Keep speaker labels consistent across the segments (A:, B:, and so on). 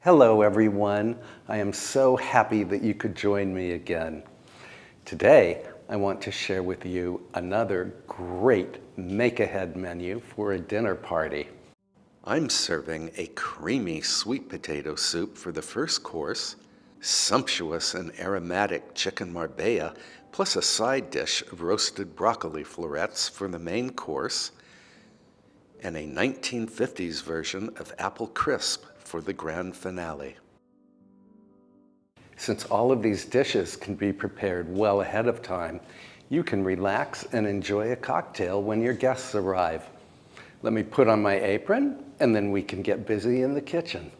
A: Hello everyone, I am so happy that you could join me again. Today I want to share with you another great make-ahead menu for a dinner party. I'm serving a creamy sweet potato soup for the first course, sumptuous and aromatic chicken marbella, plus a side dish of roasted broccoli florets for the main course, and a 1950s version of apple crisp for the grand finale. Since all of these dishes can be prepared well ahead of time, you can relax and enjoy a cocktail when your guests arrive. Let me put on my apron and then we can get busy in the kitchen.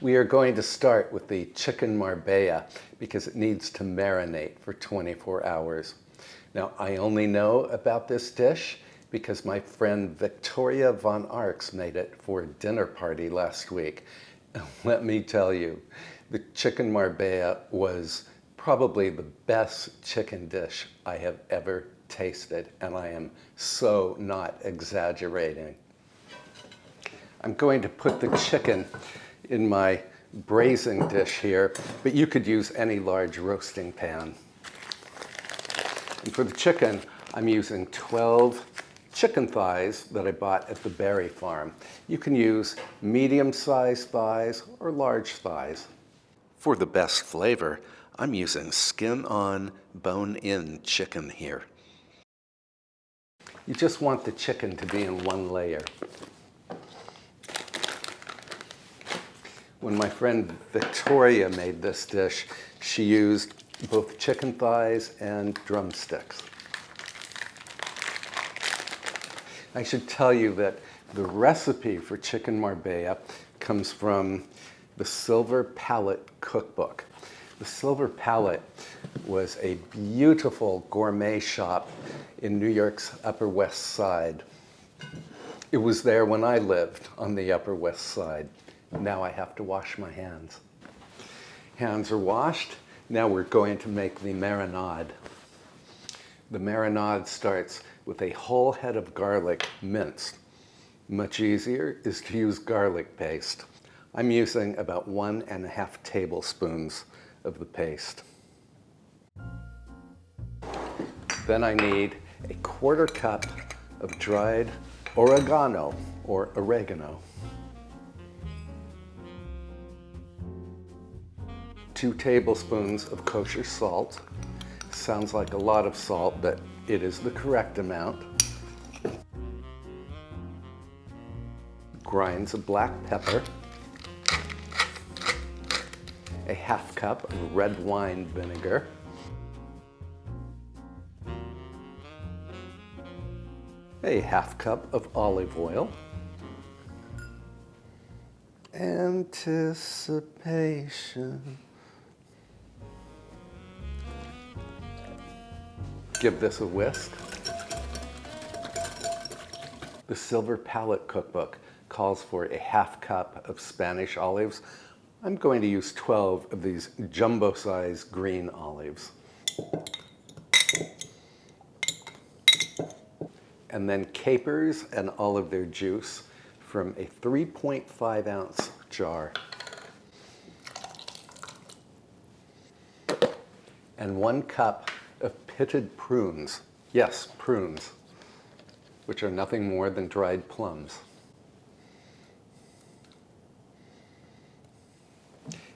A: We are going to start with the chicken marbella because it needs to marinate for 24 hours. Now, I only know about this dish because my friend Victoria von Arx made it for a dinner party last week. And let me tell you, the chicken marbella was probably the best chicken dish I have ever tasted, and I am so not exaggerating. I'm going to put the chicken in my braising dish here, but you could use any large roasting pan. And for the chicken, I'm using 12 chicken thighs that I bought at the Berry Farm. You can use medium-sized thighs or large thighs. For the best flavor, I'm using skin-on, bone-in chicken here. You just want the chicken to be in one layer. When my friend Victoria made this dish, she used both chicken thighs and drumsticks. I should tell you that the recipe for chicken marbella comes from the Silver Palette cookbook. The Silver Palette was a beautiful gourmet shop in New York's Upper West Side. It was there when I lived on the Upper West Side. Now I have to wash my hands. Hands are washed. Now we're going to make the marinade. The marinade starts with a whole head of garlic minced. Much easier is to use garlic paste. I'm using about 1.5 tablespoons of the paste. Then I need a 1/4 cup of dried oregano or oregano. 2 tablespoons of kosher salt. Sounds like a lot of salt, but it is the correct amount. Grinds of black pepper. A 1/2 cup of red wine vinegar. A 1/2 cup of olive oil. Anticipation. Give this a whisk. The Silver Palette cookbook calls for a 1/2 cup of Spanish olives. I'm going to use 12 of these jumbo-sized green olives. And then capers and all of their juice from a 3.5 ounce jar. And 1 cup of pitted prunes. Yes, prunes, which are nothing more than dried plums.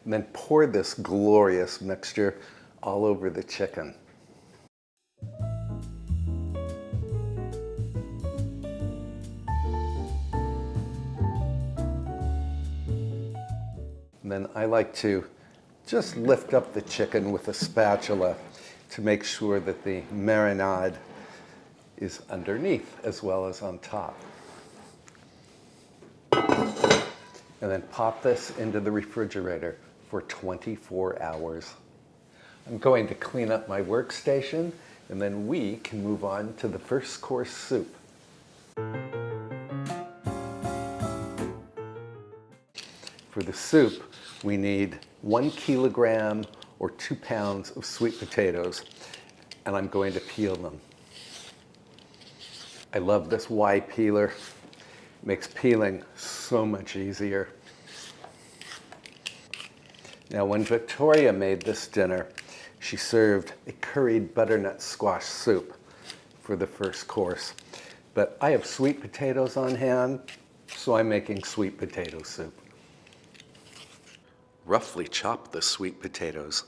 A: And then pour this glorious mixture all over the chicken. And then I like to just lift up the chicken with a spatula to make sure that the marinade is underneath as well as on top. And then pop this into the refrigerator for 24 hours. I'm going to clean up my workstation and then we can move on to the first course soup. For the soup, we need 1 kilogram or 2 pounds of sweet potatoes, and I'm going to peel them. I love this Y peeler. Makes peeling so much easier. Now, when Victoria made this dinner, she served a curried butternut squash soup for the first course. But I have sweet potatoes on hand, so I'm making sweet potato soup. Roughly chop the sweet potatoes.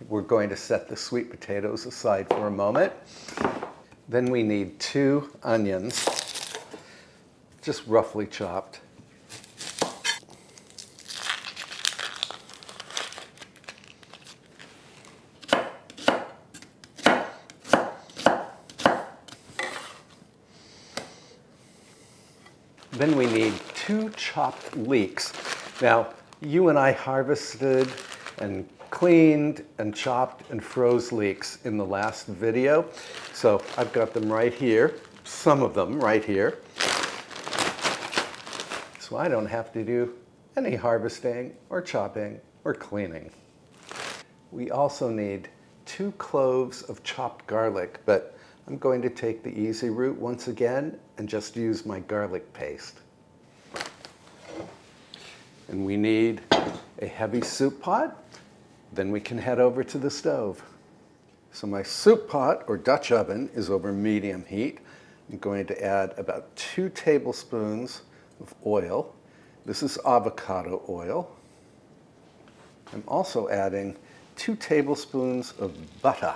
A: We're going to set the sweet potatoes aside for a moment. Then we need 2 onions, just roughly chopped. Then we need 2 chopped leeks. Now, you and I harvested and cleaned and chopped and froze leeks in the last video. So I've got them right here, some of them right here. So I don't have to do any harvesting or chopping or cleaning. We also need 2 cloves of chopped garlic, but I'm going to take the easy route once again and just use my garlic paste. And we need a heavy soup pot. Then we can head over to the stove. So my soup pot or Dutch oven is over medium heat. I'm going to add about 2 tablespoons of oil. This is avocado oil. I'm also adding 2 tablespoons of butter.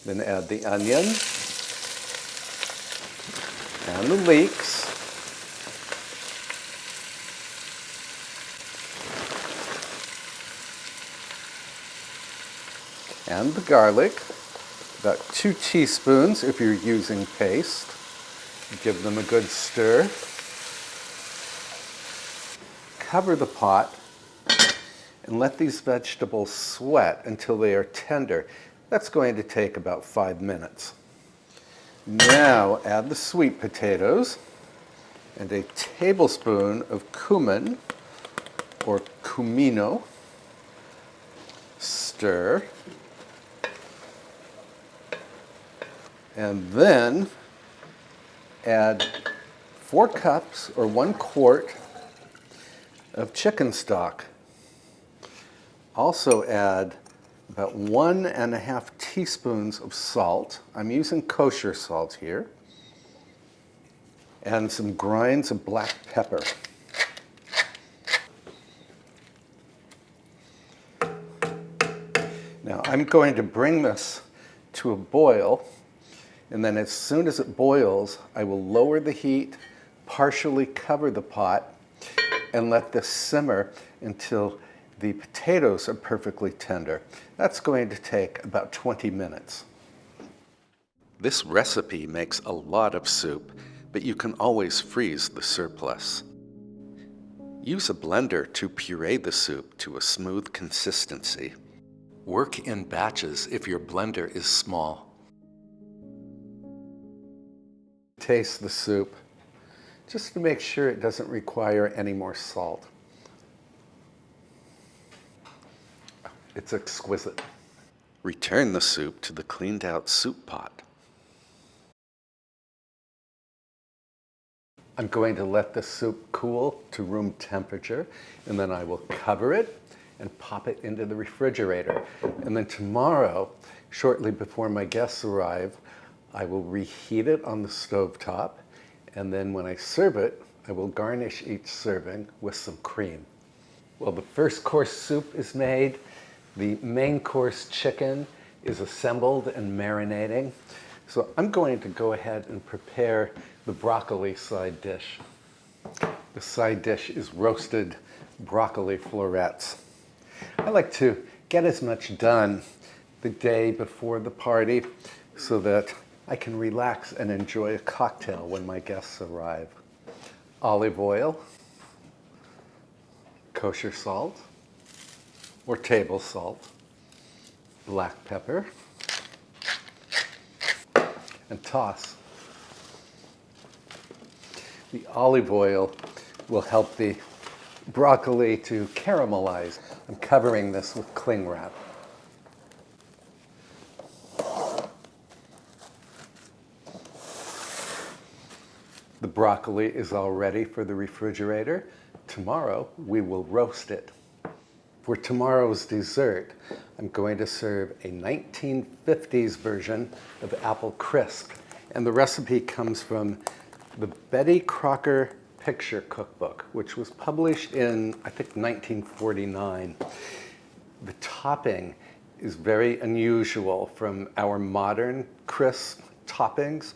A: Then add the onion and the leeks. And the garlic, about 2 teaspoons if you're using paste. Give them a good stir. Cover the pot and let these vegetables sweat until they are tender. That's going to take about 5 minutes. Now add the sweet potatoes and a tablespoon of cumin or cumino. Stir. And then add 4 cups or 1 quart of chicken stock. Also add about 1½ teaspoons of salt. I'm using kosher salt here. And some grinds of black pepper. Now I'm going to bring this to a boil, and then as soon as it boils, I will lower the heat, partially cover the pot, and let this simmer until the potatoes are perfectly tender. That's going to take about 20 minutes. This recipe makes a lot of soup, but you can always freeze the surplus. Use a blender to puree the soup to a smooth consistency. Work in batches if your blender is small. Taste the soup, just to make sure it doesn't require any more salt. It's exquisite. Return the soup to the cleaned out soup pot. I'm going to let the soup cool to room temperature, and then I will cover it and pop it into the refrigerator. And then tomorrow, shortly before my guests arrive, I will reheat it on the stovetop, and then when I serve it, I will garnish each serving with some cream. Well, the first course soup is made. The main course chicken is assembled and marinating. So I'm going to go ahead and prepare the broccoli side dish. The side dish is roasted broccoli florets. I like to get as much done the day before the party so that I can relax and enjoy a cocktail when my guests arrive. Olive oil, kosher salt or table salt, black pepper, and toss. The olive oil will help the broccoli to caramelize. I'm covering this with cling wrap. The broccoli is all ready for the refrigerator. Tomorrow we will roast it. For tomorrow's dessert, I'm going to serve a 1950s version of apple crisp. And the recipe comes from the Betty Crocker Picture Cookbook, which was published in, I think, 1949. The topping is very unusual from our modern crisp toppings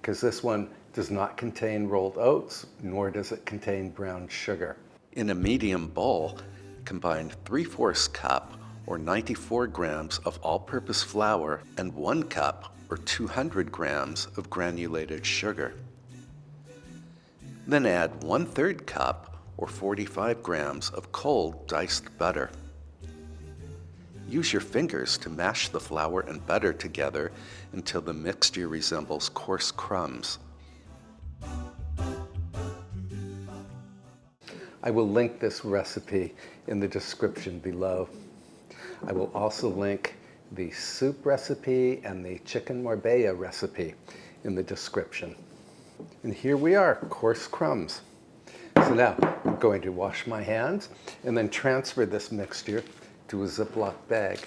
A: because this one does not contain rolled oats, nor does it contain brown sugar. In a medium bowl, combine 3/4 cup or 94 grams of all-purpose flour and 1 cup or 200 grams of granulated sugar. Then add 1/3 cup or 45 grams of cold diced butter. Use your fingers to mash the flour and butter together until the mixture resembles coarse crumbs. I will link this recipe in the description below. I will also link the soup recipe and the Chicken Marbella recipe in the description. And here we are, coarse crumbs. So now I'm going to wash my hands and then transfer this mixture to a Ziploc bag.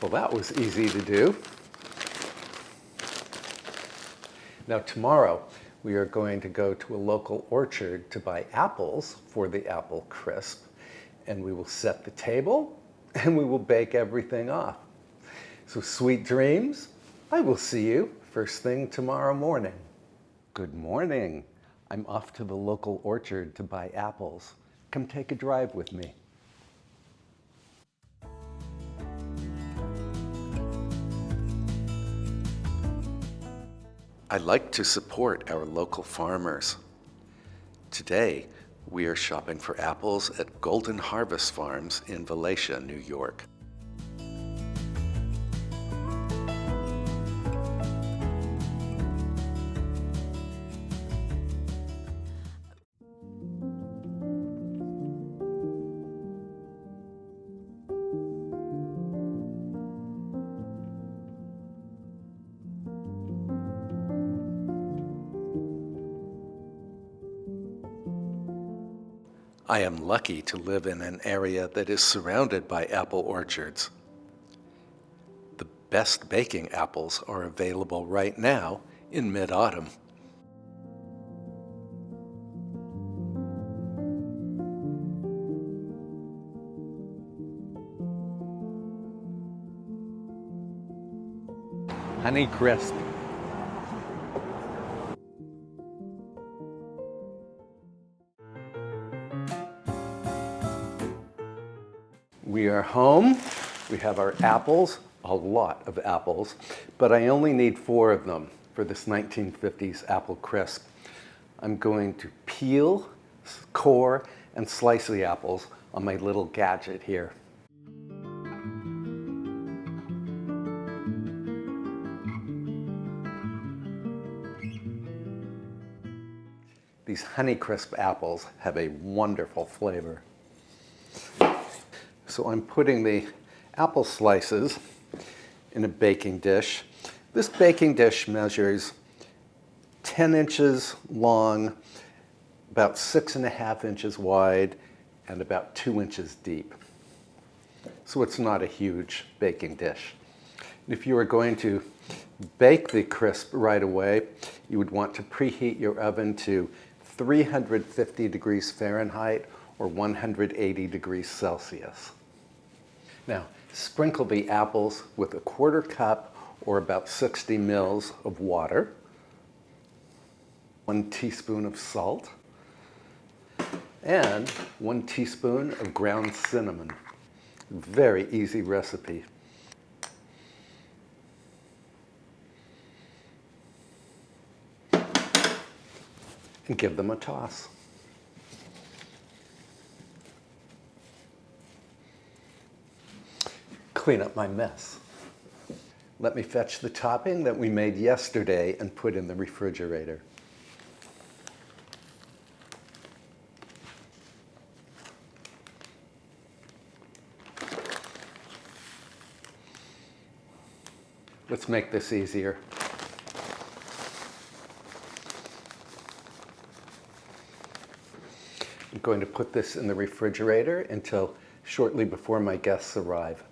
A: Well, that was easy to do. Now tomorrow, we are going to go to a local orchard to buy apples for the apple crisp, and we will set the table and we will bake everything off. So sweet dreams. I will see you first thing tomorrow morning. Good morning. I'm off to the local orchard to buy apples. Come take a drive with me. I like to support our local farmers. Today, we are shopping for apples at Golden Harvest Farms in Valencia, New York. I am lucky to live in an area that is surrounded by apple orchards. The best baking apples are available right now in mid-autumn. Honey crisp. We are home. We have our apples, a lot of apples, but I only need 4 of them for this 1950s apple crisp. I'm going to peel, core, and slice the apples on my little gadget here. These Honeycrisp apples have a wonderful flavor. So I'm putting the apple slices in a baking dish. This baking dish measures 10 inches long, about 6.5 inches wide, and about 2 inches deep. So it's not a huge baking dish. If you are going to bake the crisp right away, you would want to preheat your oven to 350 degrees Fahrenheit or 180 degrees Celsius. Now, sprinkle the apples with 1/4 cup or about 60 mils of water, 1 teaspoon of salt, and 1 teaspoon of ground cinnamon. Very easy recipe. And give them a toss. Clean up my mess. Let me fetch the topping that we made yesterday and put in the refrigerator. Let's make this easier. I'm going to put this in the refrigerator until shortly before my guests arrive.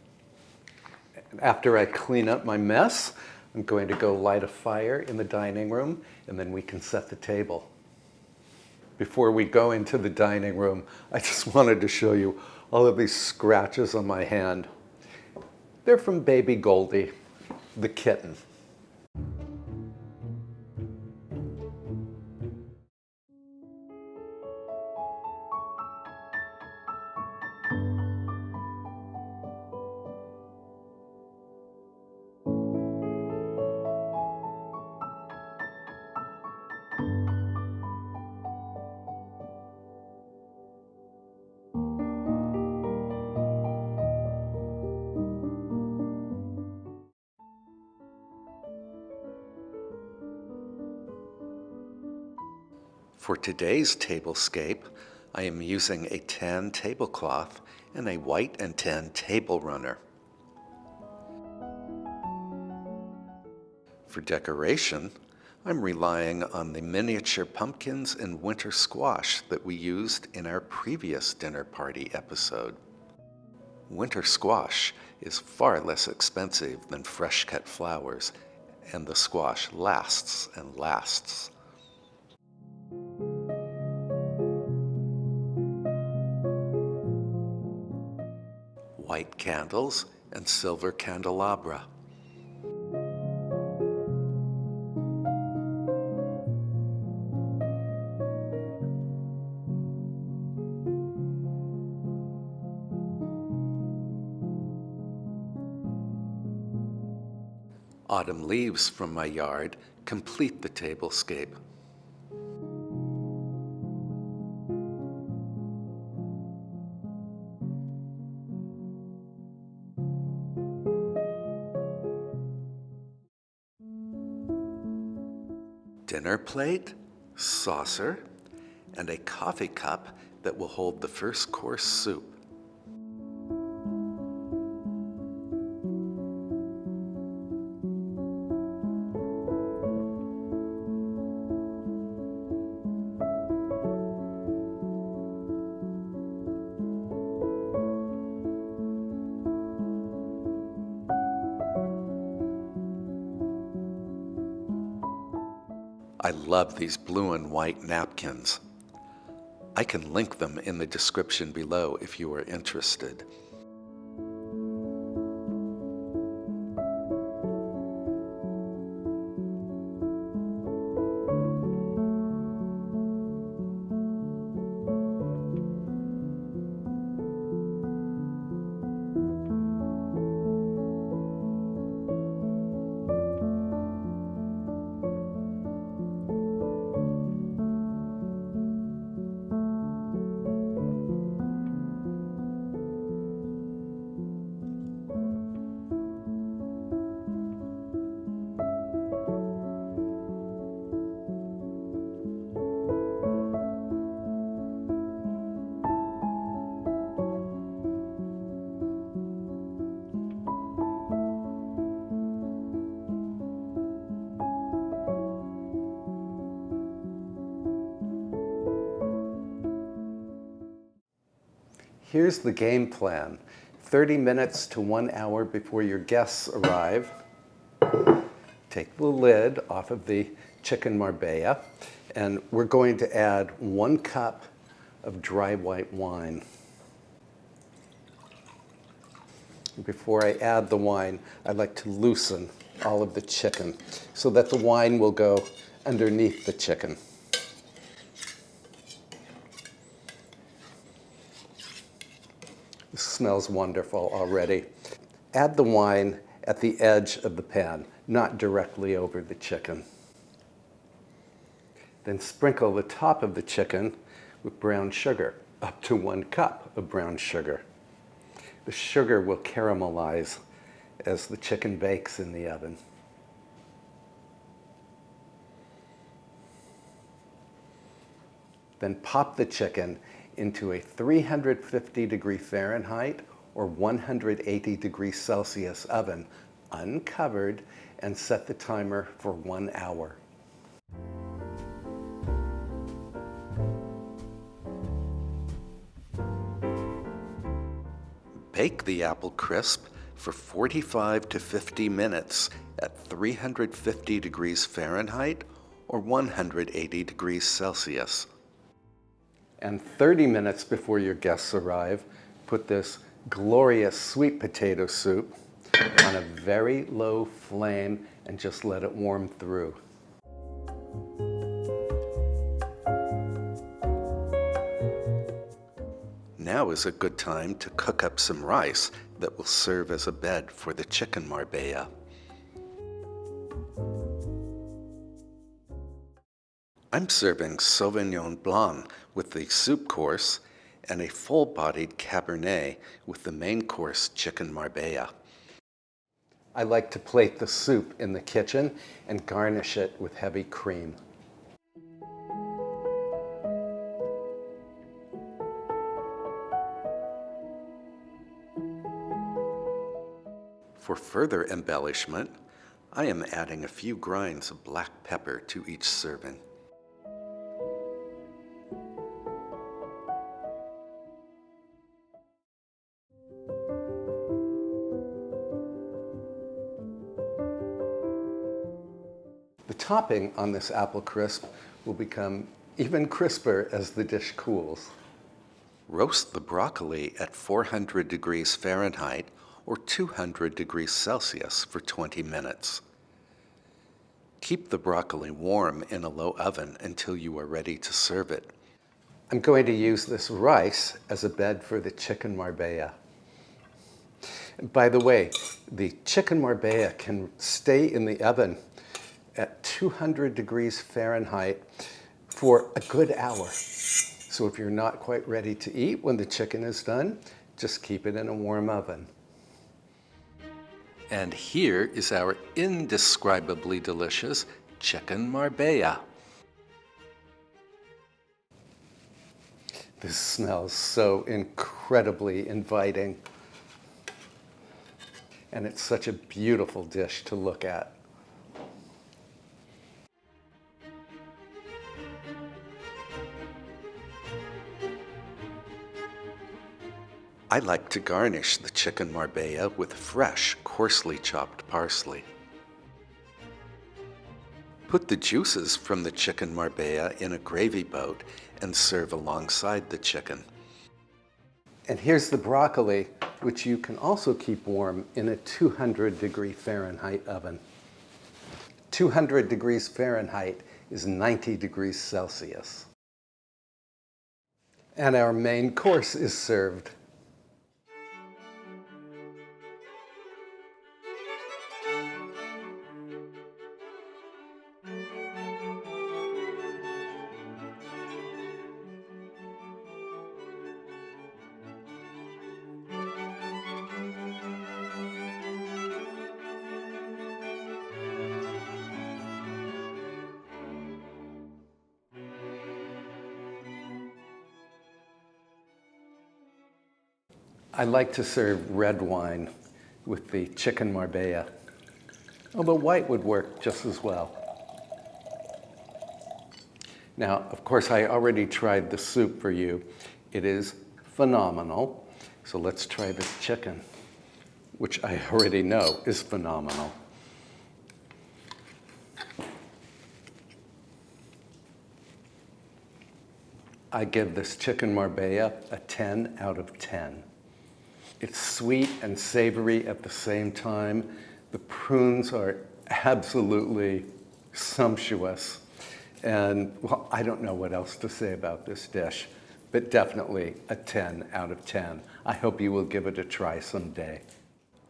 A: After I clean up my mess, I'm going to go light a fire in the dining room, and then we can set the table. Before we go into the dining room, I just wanted to show you all of these scratches on my hand. They're from baby Goldie, the kitten. For today's tablescape, I am using a tan tablecloth and a white and tan table runner. For decoration, I'm relying on the miniature pumpkins and winter squash that we used in our previous dinner party episode. Winter squash is far less expensive than fresh cut flowers, and the squash lasts and lasts. White candles and silver candelabra. Autumn leaves from my yard complete the tablescape. Dinner plate, saucer, and a coffee cup that will hold the first course soup. I love these blue and white napkins. I can link them in the description below if you are interested. Here's the game plan. 30 minutes to 1 hour before your guests arrive, take the lid off of the Chicken Marbella, and we're going to add 1 cup of dry white wine. Before I add the wine, I'd like to loosen all of the chicken so that the wine will go underneath the chicken. It smells wonderful already. Add the wine at the edge of the pan, not directly over the chicken. Then sprinkle the top of the chicken with brown sugar, up to 1 cup of brown sugar. The sugar will caramelize as the chicken bakes in the oven. Then pop the chicken into a 350 degree Fahrenheit or 180 degrees Celsius oven uncovered and set the timer for 1 hour. Bake the apple crisp for 45 to 50 minutes at 350 degrees Fahrenheit or 180 degrees Celsius. And 30 minutes before your guests arrive, put this glorious sweet potato soup on a very low flame and just let it warm through. Now is a good time to cook up some rice that will serve as a bed for the chicken marbella. I'm serving Sauvignon Blanc with the soup course and a full-bodied Cabernet with the main course chicken marbella. I like to plate the soup in the kitchen and garnish it with heavy cream. For further embellishment, I am adding a few grinds of black pepper to each serving. The topping on this apple crisp will become even crisper as the dish cools. Roast the broccoli at 400 degrees Fahrenheit or 200 degrees Celsius for 20 minutes. Keep the broccoli warm in a low oven until you are ready to serve it. I'm going to use this rice as a bed for the chicken marbella. By the way, the chicken marbella can stay in the oven at 200 degrees Fahrenheit for a good hour. So if you're not quite ready to eat when the chicken is done, just keep it in a warm oven. And here is our indescribably delicious chicken marbella. This smells so incredibly inviting. And it's such a beautiful dish to look at. I like to garnish the chicken marbella with fresh, coarsely chopped parsley. Put the juices from the chicken marbella in a gravy boat and serve alongside the chicken. And here's the broccoli, which you can also keep warm in a 200 degree Fahrenheit oven. 200 degrees Fahrenheit is 90 degrees Celsius. And our main course is served. I like to serve red wine with the chicken marbella, although white would work just as well. Now, of course, I already tried the soup for you. It is phenomenal. So let's try this chicken, which I already know is phenomenal. I give this chicken marbella a 10 out of 10. It's sweet and savory at the same time. The prunes are absolutely sumptuous. And well, I don't know what else to say about this dish, but definitely a 10 out of 10. I hope you will give it a try someday.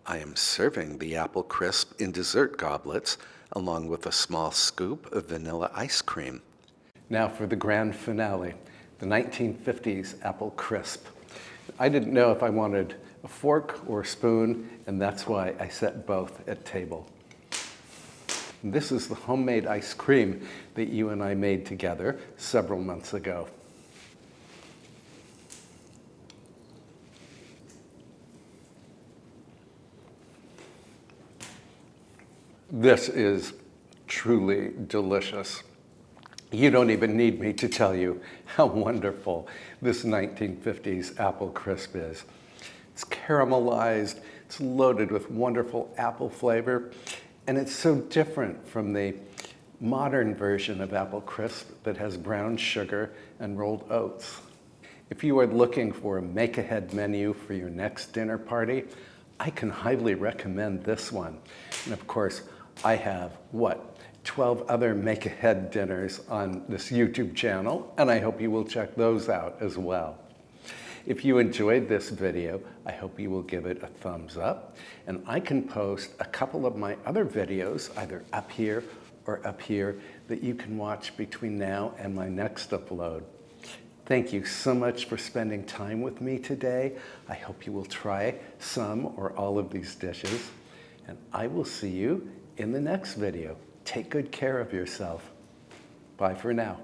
A: I am serving the apple crisp in dessert goblets along with a small scoop of vanilla ice cream. Now for the grand finale, the 1950s apple crisp. I didn't know if I wanted a fork or a spoon, and that's why I set both at table. This is the homemade ice cream that you and I made together several months ago. This is truly delicious. You don't even need me to tell you how wonderful this 1950s apple crisp is. It's caramelized, it's loaded with wonderful apple flavor, and it's so different from the modern version of apple crisp that has brown sugar and rolled oats. If you are looking for a make-ahead menu for your next dinner party, I can highly recommend this one. And of course, I have, 12 other make-ahead dinners on this YouTube channel, and I hope you will check those out as well. If you enjoyed this video, I hope you will give it a thumbs up, and I can post a couple of my other videos, either up here or up here, that you can watch between now and my next upload. Thank you so much for spending time with me today. I hope you will try some or all of these dishes, and I will see you in the next video. Take good care of yourself. Bye for now.